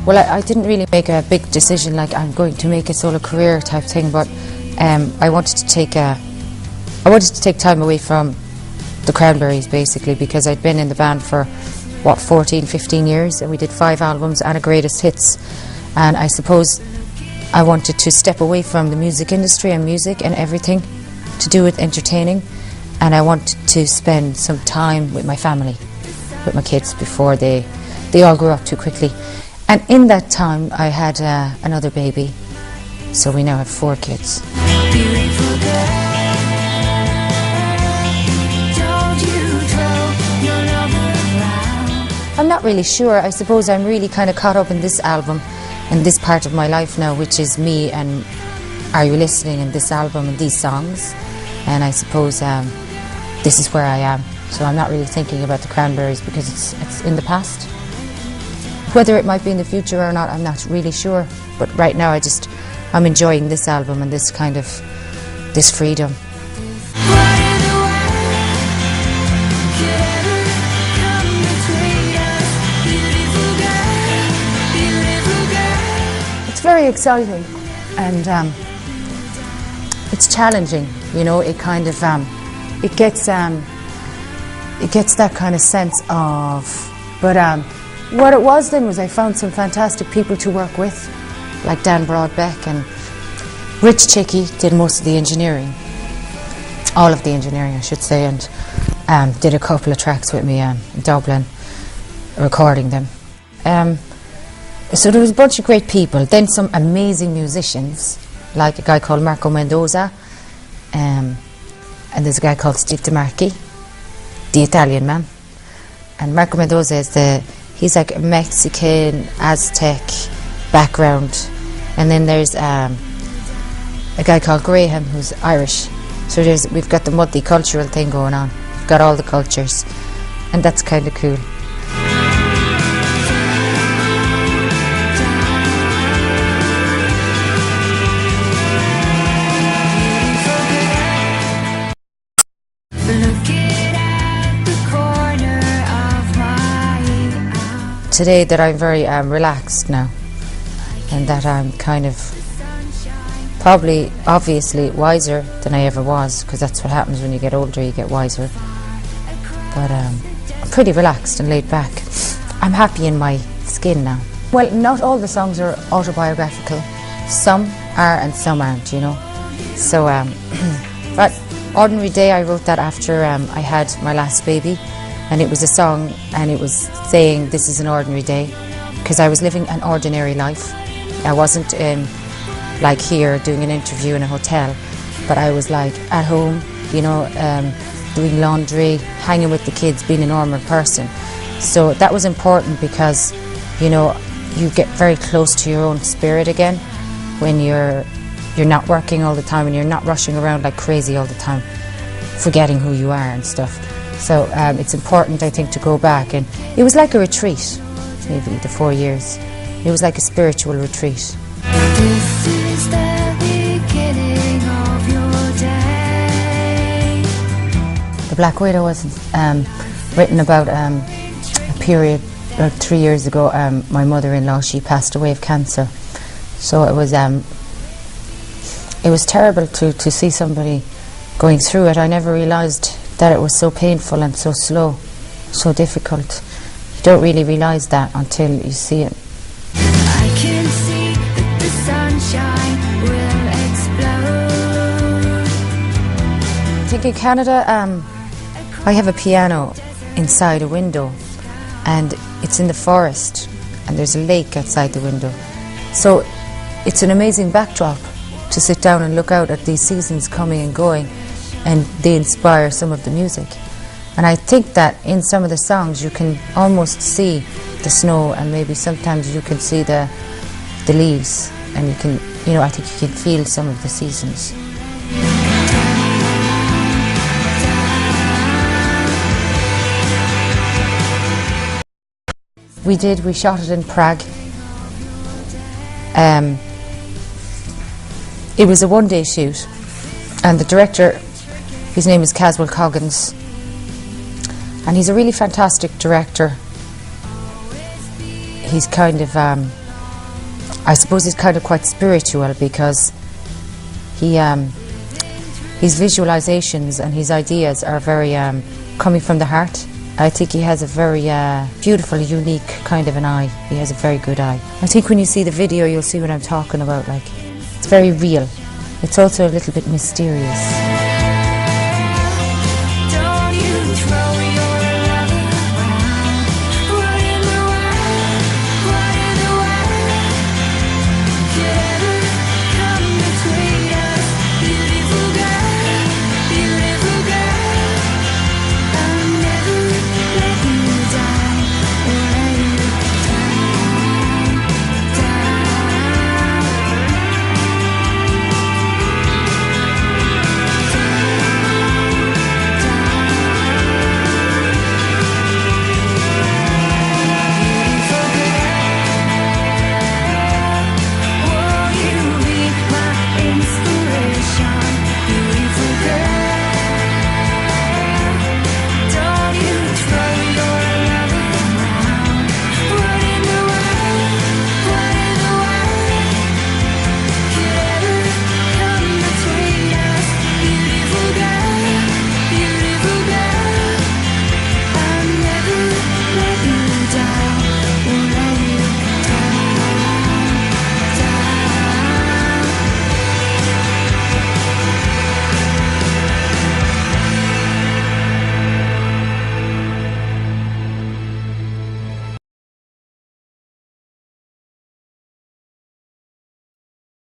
Well, I didn't really make a big decision like I'm going to make a solo career type thing, but I wanted to take time away from the Cranberries basically, because I'd been in the band for 14, 15 years, and we did 5 albums and a greatest hits, and I suppose I wanted to step away from the music industry and music and everything to do with entertaining, and I wanted to spend some time with my family, with my kids, before they all grew up too quickly. And in that time I had another baby, so we now have 4 kids. I'm not really sure. I suppose I'm really kind of caught up in this album and this part of my life now, which is me and Are You Listening, and this album and these songs, and I suppose this is where I am. So I'm not really thinking about the Cranberries because it's in the past. Whether it might be in the future or not, I'm not really sure. But right now I'm enjoying this album and this kind of, this freedom. It's very exciting, and it's challenging, you know. It kind of, it gets that kind of sense of, but what it was then was I found some fantastic people to work with, like Dan Broadbeck, and Rich Chicky did most of the engineering, all of the engineering I should say, and did a couple of tracks with me in Dublin, recording them. So there was a bunch of great people, then some amazing musicians, like a guy called Marco Mendoza, and there's a guy called Steve DeMarchi, the Italian man. And Marco Mendoza is he's like a Mexican, Aztec background. And then there's a guy called Graham who's Irish. So we've got the multicultural thing going on. We've got all the cultures, and that's kind of cool. Today that I'm very relaxed now, and that I'm kind of probably obviously wiser than I ever was, because that's what happens when you get older, you get wiser. But I'm pretty relaxed and laid back. I'm happy in my skin now. Well, not all the songs are autobiographical. Some are and some aren't, you know. So but Ordinary Day, I wrote that after I had my last baby. And it was a song, and it was saying this is an ordinary day, because I was living an ordinary life. I wasn't like here doing an interview in a hotel, but I was like at home, you know, doing laundry, hanging with the kids, being a normal person. So that was important because, you know, you get very close to your own spirit again when you're not working all the time and you're not rushing around like crazy all the time, forgetting who you are and stuff. So it's important, I think, to go back, and it was like a retreat, maybe the 4 years. It was like a spiritual retreat. This is the beginning of your day. The Black Widow was written about a period about 3 years ago. My mother-in-law, she passed away of cancer. So it was terrible to see somebody going through it. I never realised that it was so painful and so slow, so difficult. You don't really realise that until you see it. I can see that the sunshine will explode. I think in Canada, I have a piano inside a window, and it's in the forest, and there's a lake outside the window. So it's an amazing backdrop to sit down and look out at these seasons coming and going, and they inspire some of the music. And I think that in some of the songs you can almost see the snow, and maybe sometimes you can see the leaves, and you can, you know, I think you can feel some of the seasons. We shot it in Prague. It was a one-day shoot, and the director, his name is Caswell Coggins, and he's a really fantastic director. He's kind of I suppose he's kind of quite spiritual, because he his visualizations and his ideas are very coming from the heart. I think he has a very beautiful, unique kind of an eye. He has a very good eye. I think when you see the video, you'll see what I'm talking about. Like, it's very real. It's also a little bit mysterious.